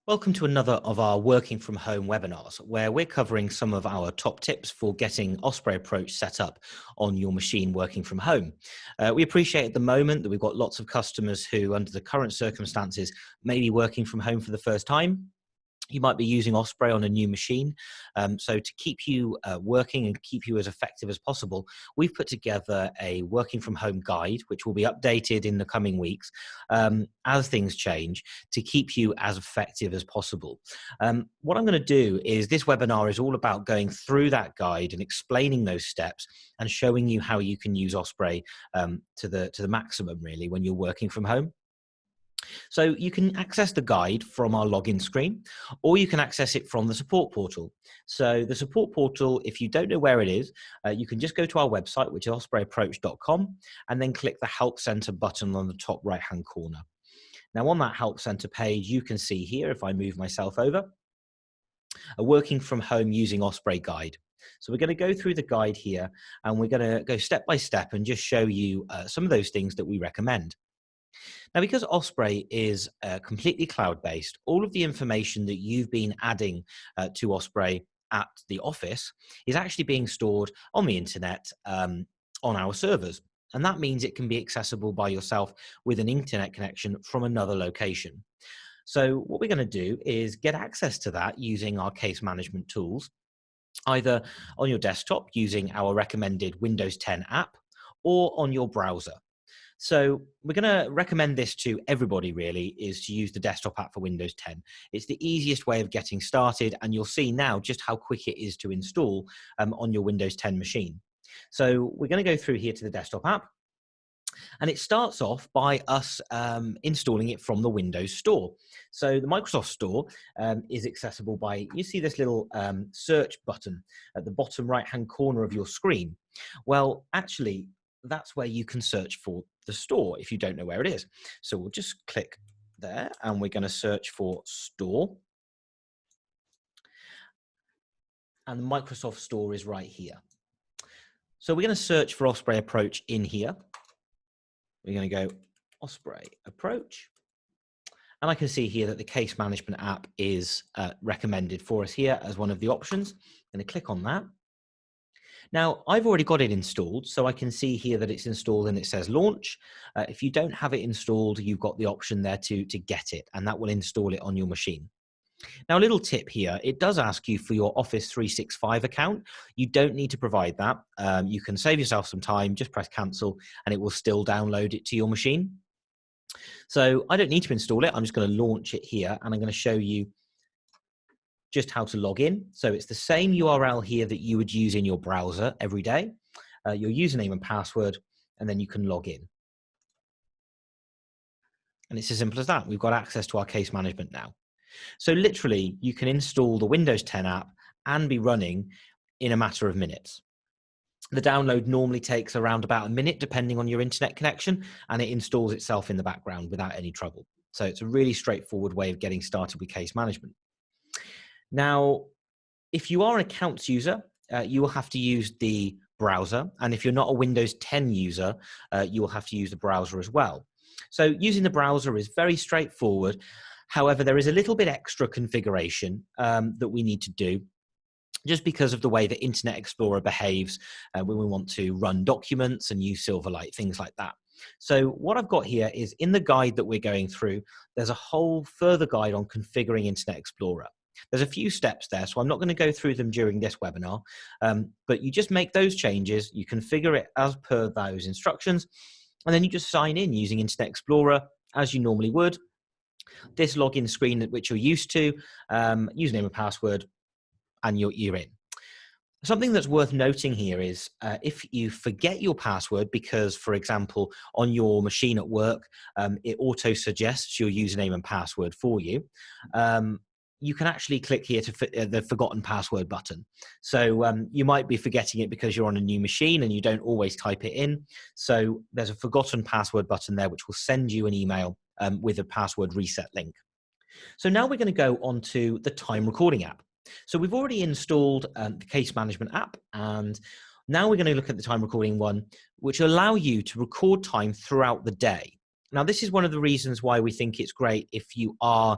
Welcome to another of our working from home webinars, where we're covering some of our top tips for getting Osprey Approach set up on your machine working from home. We appreciate at the moment that we've got lots of customers who, under the current circumstances, may be working from home for the first time. You might be using Osprey on a new machine. So to keep you working and keep you as effective as possible, we've put together a working from home guide, which will be updated in the coming weeks as things change, to keep you as effective as possible. What I'm going to do is, this webinar is all about going through that guide and explaining those steps and showing you how you can use Osprey to the maximum, really, when you're working from home. So you can access the guide from our login screen, or you can access it from the support portal. So the support portal, if you don't know where it is, you can just go to our website, which is ospreyapproach.com, and then click the Help Center button on the top right-hand corner. Now, on that Help Center page, you can see here, if I move myself over, a working from home using Osprey guide. So we're going to go through the guide here, and we're going to go step by step and just show you some of those things that we recommend. Now, because Osprey is completely cloud-based, all of the information that you've been adding to Osprey at the office is actually being stored on the internet on our servers. And that means it can be accessible by yourself with an internet connection from another location. So what we're going to do is get access to that using our case management tools, either on your desktop using our recommended Windows 10 app, or on your browser. So we're going to recommend this to everybody, really, is to use the desktop app for Windows 10. It's the easiest way of getting started, and you'll see now just how quick it is to install on your Windows 10 machine. So we're going to go through here to the desktop app, and it starts off by us installing it from the Windows Store. So the Microsoft Store is accessible by, you see this little search button at the bottom right-hand corner of your screen. Well, actually, that's where you can search for the store if you don't know where it is. So we'll just click there, and we're going to search for Store. And the Microsoft Store is right here. So we're going to search for Osprey Approach in here. We're going to go Osprey Approach. And I can see here that the case management app is recommended for us here as one of the options. I'm going to click on that. Now, I've already got it installed, so I can see here that it's installed and it says launch. If you don't have it installed, you've got the option there to get it, and that will install it on your machine. Now, a little tip here, it does ask you for your Office 365 account. You don't need to provide that. You can save yourself some time, just press cancel, and it will still download it to your machine. So I don't need to install it. I'm just going to launch it here, and I'm going to show you just how to log in. So it's the same URL here that you would use in your browser every day, your username and password, and then you can log in. And it's as simple as that. We've got access to our case management now. So literally, you can install the Windows 10 app and be running in a matter of minutes. The download normally takes around about a minute, depending on your internet connection, and it installs itself in the background without any trouble. So it's a really straightforward way of getting started with case management. Now, if you are an accounts user, you will have to use the browser. And if you're not a Windows 10 user, you will have to use the browser as well. So using the browser is very straightforward. However, there is a little bit extra configuration that we need to do, just because of the way that Internet Explorer behaves when we want to run documents and use Silverlight, things like that. So what I've got here is, in the guide that we're going through, there's a whole further guide on configuring Internet Explorer. There's a few steps there, so I'm not going to go through them during this webinar, but you just make those changes, you configure it as per those instructions, and then you just sign in using Internet Explorer as you normally would. This login screen which you're used to, username and password, and you're in. Something that's worth noting here is if you forget your password because, for example, on your machine at work, it auto-suggests your username and password for you, you can actually click here to the forgotten password button. So you might be forgetting it because you're on a new machine and you don't always type it in. So there's a forgotten password button there, which will send you an email with a password reset link. So now we're going to go on to the time recording app. So we've already installed the case management app, and now we're going to look at the time recording one, which will allow you to record time throughout the day. Now, this is one of the reasons why we think it's great if you are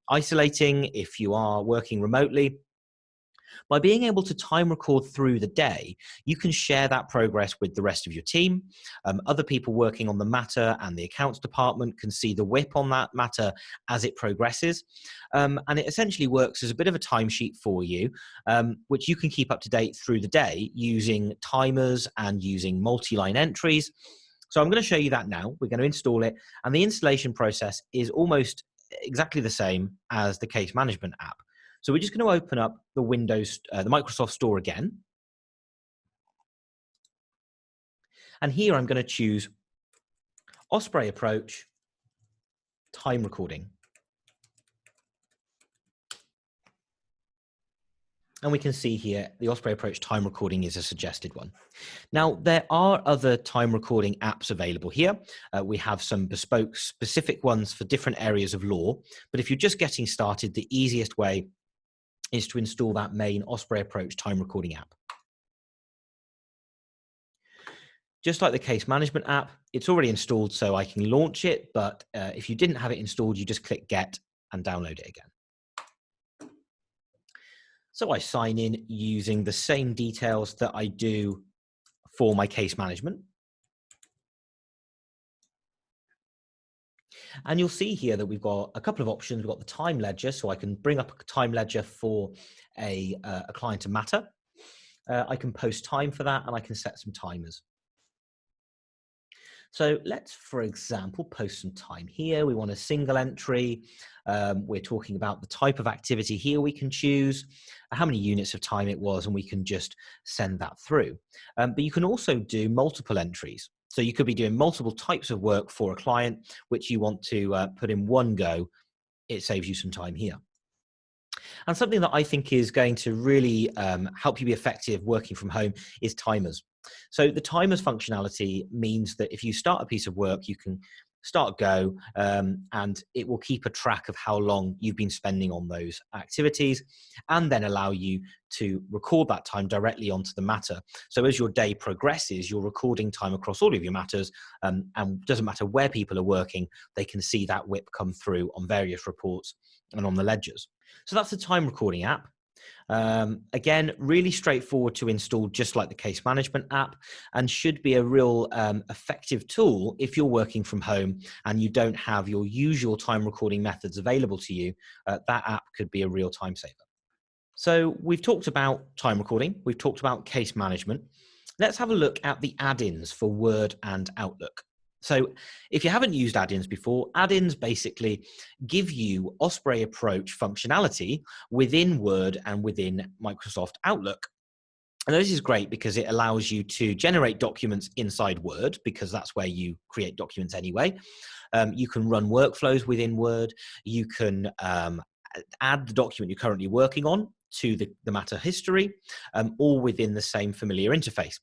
isolating, if you are working remotely. By being able to time record through the day, you can share that progress with the rest of your team. Other people working on the matter and the accounts department can see the WIP on that matter as it progresses. And it essentially works as a bit of a timesheet for you, which you can keep up to date through the day using timers and using multi-line entries. So I'm going to show you that now. We're going to install it, and the installation process is almost exactly the same as the case management app. So we're just going to open up the the Microsoft Store again. And here I'm going to choose Osprey Approach Time Recording. And we can see here the Osprey Approach Time Recording is a suggested one. Now, there are other time recording apps available here. We have some bespoke specific ones for different areas of law. But if you're just getting started, the easiest way is to install that main Osprey Approach Time Recording app. Just like the case management app, it's already installed, so I can launch it. But if you didn't have it installed, you just click Get and download it again. So I sign in using the same details that I do for my case management. And you'll see here that we've got a couple of options. We've got the time ledger, so I can bring up a time ledger for a client to matter. I can post time for that, and I can set some timers. So let's, for example, post some time here. We want a single entry. We're talking about the type of activity here we can choose, how many units of time it was, and we can just send that through. But you can also do multiple entries. So you could be doing multiple types of work for a client, which you want to put in one go. It saves you some time here. And something that I think is going to really help you be effective working from home is timers. So the timers functionality means that if you start a piece of work, you can start go, and it will keep a track of how long you've been spending on those activities, and then allow you to record that time directly onto the matter. So as your day progresses, you're recording time across all of your matters, and it doesn't matter where people are working, they can see that WIP come through on various reports and on the ledgers. So that's the time recording app. Again, really straightforward to install, just like the case management app, and should be a real effective tool if you're working from home and you don't have your usual time recording methods available to you. That app could be a real time saver. So we've talked about time recording, we've talked about case management. Let's have a look at the add-ins for Word and Outlook. So if you haven't used Addins before, Addins basically give you Osprey Approach functionality within Word and within Microsoft Outlook. And this is great because it allows you to generate documents inside Word, because that's where you create documents anyway. You can run workflows within Word. You can add the document you're currently working on to the matter history, all within the same familiar interface.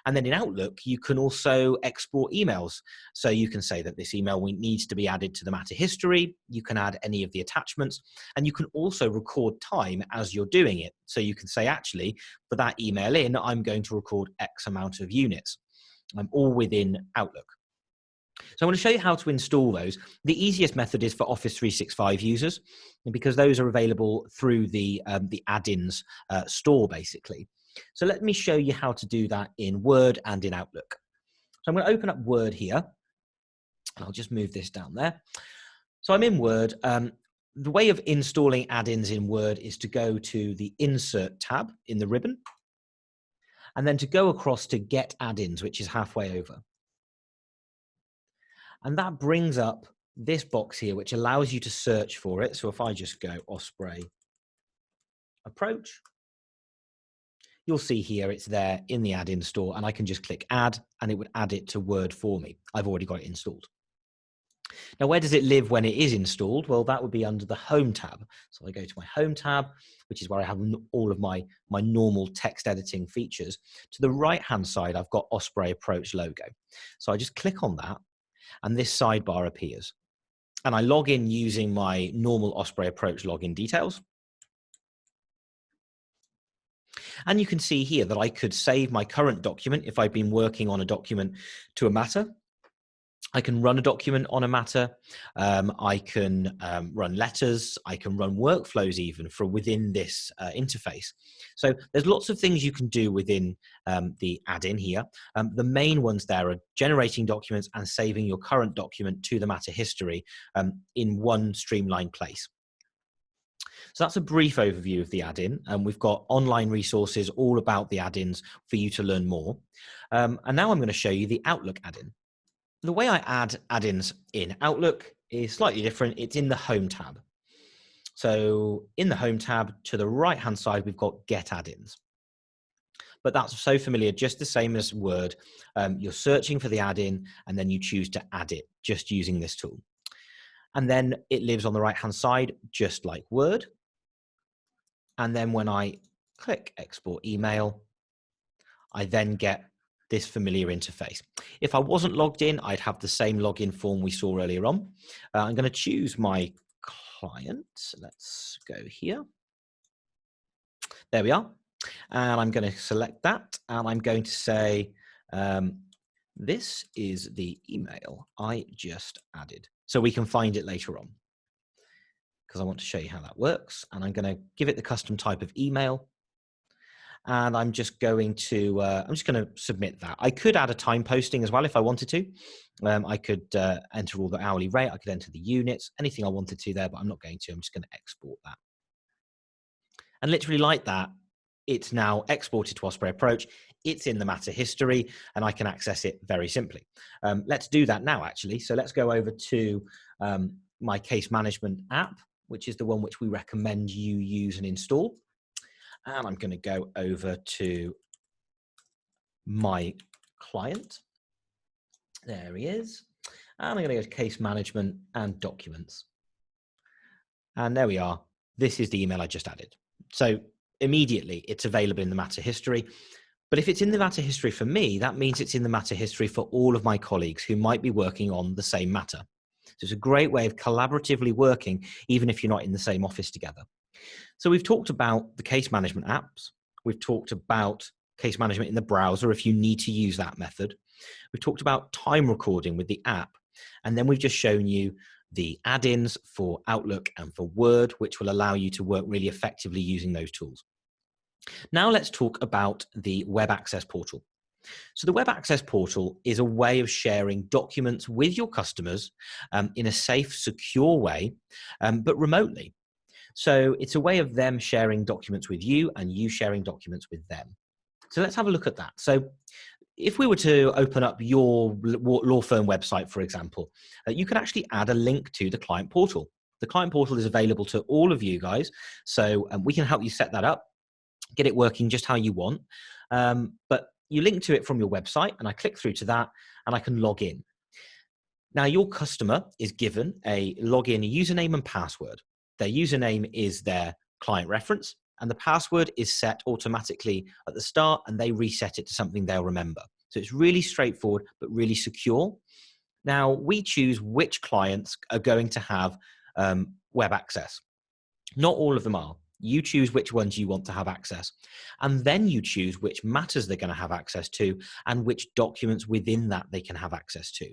And then in Outlook, you can also export emails. So you can say that this email needs to be added to the matter history. You can add any of the attachments, and you can also record time as you're doing it. So you can say, actually, for that email in, I'm going to record X amount of units, all within Outlook. So I'm going to show you how to install those. The easiest method is for Office 365 users, because those are available through the Addins store, basically. So let me show you how to do that in Word and in Outlook. So I'm going to open up Word here, and I'll just move this down there. So I'm in Word. The way of installing add-ins in Word is to go to the Insert tab in the ribbon, and then to go across to Get Add-ins, which is halfway over. And that brings up this box here, which allows you to search for it. So if I just go Osprey Approach, you'll see here it's there in the add-in store, and I can just click Add, and it would add it to Word for me. I've already got it installed. Now, where does it live when it is installed? Well, that would be under the Home tab. So I go to my Home tab, which is where I have all of my normal text editing features. To the right-hand side, I've got Osprey Approach logo. So I just click on that, and this sidebar appears. And I log in using my normal Osprey Approach login details. And you can see here that I could save my current document if I've been working on a document to a matter. I can run a document on a matter. I can run letters. I can run workflows even from within this interface. So there's lots of things you can do within the add-in here. The main ones there are generating documents and saving your current document to the matter history in one streamlined place. So that's a brief overview of the add-in, and we've got online resources all about the add-ins for you to learn more. And now I'm going to show you the Outlook add-in. The way I add add-ins in Outlook is slightly different. It's in the Home tab. So in the Home tab, to the right-hand side, we've got Get Add-ins. But that's so familiar, just the same as Word. You're searching for the add-in, and then you choose to add it just using this tool. And then it lives on the right-hand side, just like Word. And then when I click Export Email, I then get this familiar interface. If I wasn't logged in, I'd have the same login form we saw earlier on. I'm going to choose my client. Let's go here. There we are. And I'm going to select that. And I'm going to say, this is the email I just added. So we can find it later on, because I want to show you how that works. And I'm going to give it the custom type of email. And I'm just going to submit that. I could add a time posting as well if I wanted to. I could enter all the hourly rate. I could enter the units, anything I wanted to there, but I'm not going to. I'm just going to export that. And literally like that, it's now exported to Osprey Approach. It's in the matter history, and I can access it very simply. Let's do that now, actually. So let's go over to my case management app, which is the one which we recommend you use and install. And I'm going to go over to my client. There he is. And I'm going to go to case management and documents. And there we are. This is the email I just added. So immediately it's available in the matter history. But if it's in the matter history for me, that means it's in the matter history for all of my colleagues who might be working on the same matter. So it's a great way of collaboratively working, even if you're not in the same office together. So we've talked about the case management apps. We've talked about case management in the browser if you need to use that method. We've talked about time recording with the app. And then we've just shown you the add-ins for Outlook and for Word, which will allow you to work really effectively using those tools. Now let's talk about the Web Access Portal. So the Web Access Portal is a way of sharing documents with your customers in a safe, secure way, but remotely. So it's a way of them sharing documents with you and you sharing documents with them. So let's have a look at that. So if we were to open up your law firm website, for example, you can actually add a link to the client portal. The client portal is available to all of you guys. So we can help you set that up, get it working just how you want. But you link to it from your website, and I click through to that and I can log in. Now your customer is given a login username and password. Their username is their client reference, and the password is set automatically at the start, and they reset it to something they'll remember. So it's really straightforward, but really secure. Now we choose which clients are going to have web access. Not all of them are. You choose which ones you want to have access, and then you choose which matters they're going to have access to and which documents within that they can have access to.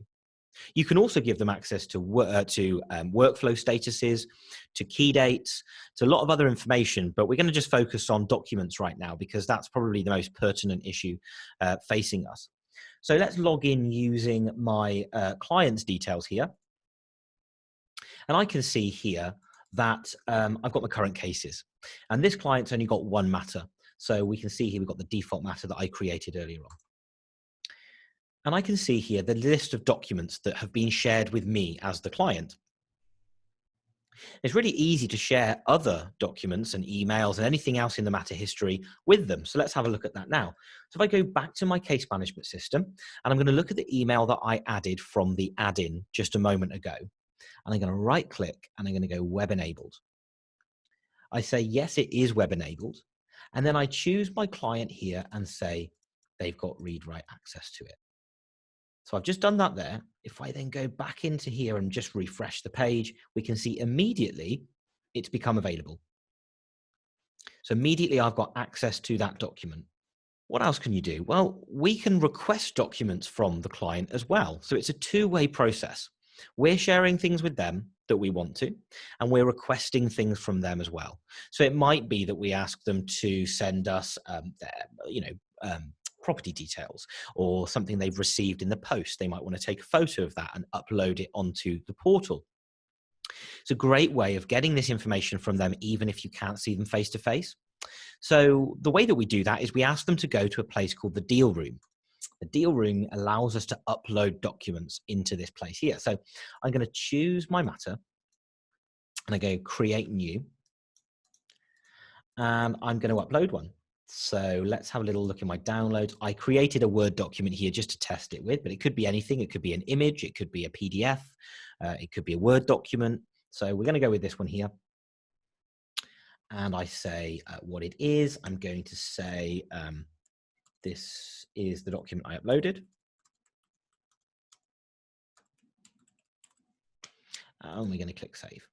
You can also give them access to workflow statuses, to key dates, to a lot of other information, but we're going to just focus on documents right now because that's probably the most pertinent issue facing us. So let's log in using my client's details here. And I can see here that I've got my current cases. And this client's only got one matter. So we can see here we've got the default matter that I created earlier on. And I can see here the list of documents that have been shared with me as the client. It's really easy to share other documents and emails and anything else in the matter history with them. So let's have a look at that now. So if I go back to my case management system, and I'm going to look at the email that I added from the add-in just a moment ago, and I'm going to right click and I'm going to go web enabled. I say, yes, it is web enabled. And then I choose my client here and say, they've got read-write access to it. So I've just done that there. If I then go back into here and just refresh the page, we can see immediately it's become available. So immediately I've got access to that document. What else can you do? Well, we can request documents from the client as well. So it's a two-way process. We're sharing things with them that we want to, and we're requesting things from them as well. So it might be that we ask them to send us property details or something they've received in the post. They might want to take a photo of that and upload it onto the portal. It's a great way of getting this information from them, even if you can't see them face to face. So the way that we do that is we ask them to go to a place called the deal room. The deal room allows us to upload documents into this place here. So I'm going to choose my matter and I go create new, and I'm going to upload one. So let's have a little look in my downloads. I created a Word document here just to test it with, but it could be anything. It could be an image, it could be a PDF, it could be a Word document. So we're going to go with this one here. And I say what it is. I'm going to say this is the document I uploaded. And we're going to click save.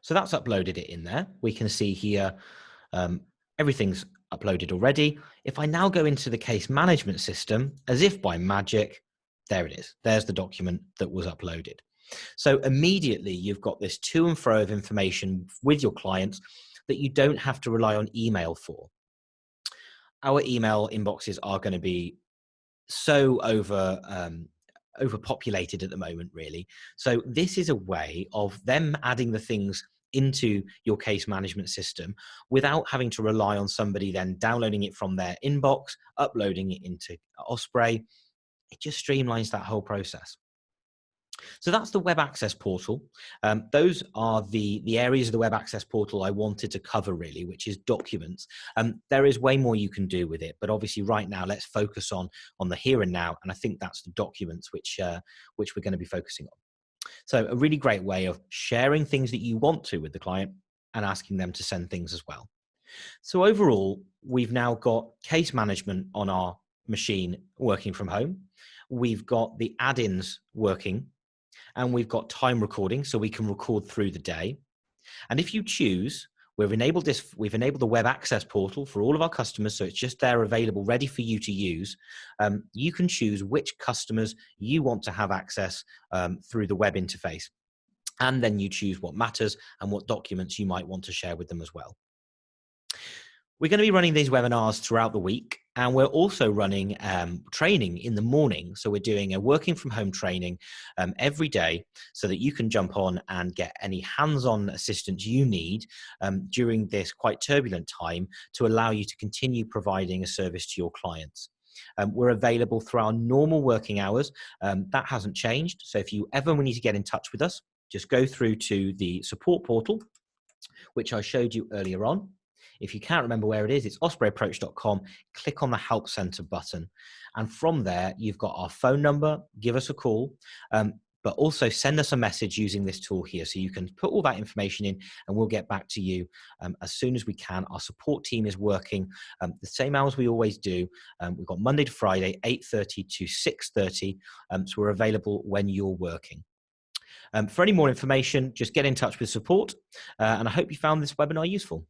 So that's uploaded it in there. We can see here everything's uploaded already. If I now go into the case management system, as if by magic, there it is. There's the document that was uploaded. So immediately you've got this to and fro of information with your clients that you don't have to rely on email for. Our email inboxes are going to be so overpopulated at the moment, really. So this is a way of them adding the things into your case management system without having to rely on somebody then downloading it from their inbox, uploading it into Osprey. It just streamlines that whole process. So that's the Web Access Portal. Those are the areas of the Web Access Portal I wanted to cover, really, which is documents. There is way more you can do with it, but obviously right now let's focus on the here and now, and I think that's the documents which we're going to be focusing on. So a really great way of sharing things that you want to with the client and asking them to send things as well. So overall, we've now got case management on our machine working from home. We've got the add-ins working, and we've got time recording, so we can record through the day. And if you choose, we've enabled the Web Access Portal for all of our customers, so it's just there available, ready for you to use. You can choose which customers you want to have access through the web interface. And then you choose what matters and what documents you might want to share with them as well. We're going to be running these webinars throughout the week, and we're also running training in the morning. So we're doing a working from home training every day so that you can jump on and get any hands-on assistance you need during this quite turbulent time to allow you to continue providing a service to your clients. We're available through our normal working hours. That hasn't changed. So if you ever need to get in touch with us, just go through to the support portal, which I showed you earlier on. If you can't remember where it is, it's ospreyapproach.com. Click on the Help Center button. And from there, you've got our phone number. Give us a call, but also send us a message using this tool here. So you can put all that information in and we'll get back to you as soon as we can. Our support team is working the same hours we always do. We've got Monday to Friday, 8:30 to 6:30. So we're available when you're working. For any more information, just get in touch with support. And I hope you found this webinar useful.